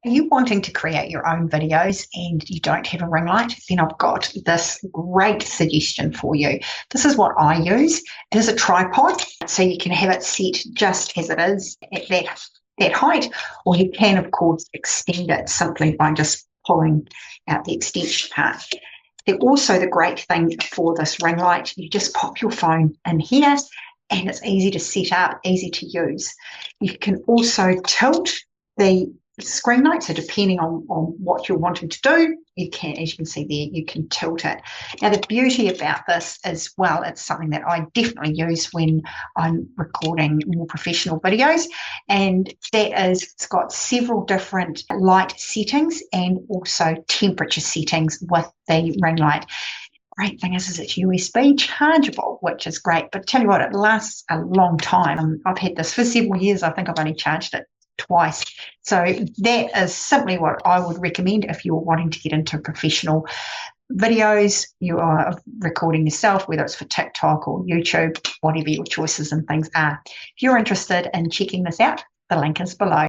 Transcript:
Are you wanting to create your own videos and you don't have a ring light? Then I've got this great suggestion for you. This is what I use. It is a tripod, so you can have it set just as it is at that height, or you can, of course, extend it simply by just pulling out the extension part. Also, the great thing for this ring light, you just pop your phone in here and it's easy to set up, easy to use. You can also tilt the screen light, so depending on what you're wanting to do, you can, as you can see there, you can tilt it. Now, the beauty about this as well, it's something that I definitely use when I'm recording more professional videos, and that is it's got several different light settings and also temperature settings with the ring light. Great thing is it's USB chargeable, which is great. But tell you what, it lasts a long time. I've had this for several years. I think I've only charged it twice. So that is simply what I would recommend if you're wanting to get into professional videos. You are recording yourself, whether it's for TikTok or YouTube, whatever your choices and things are. If you're interested in checking this out, the link is below.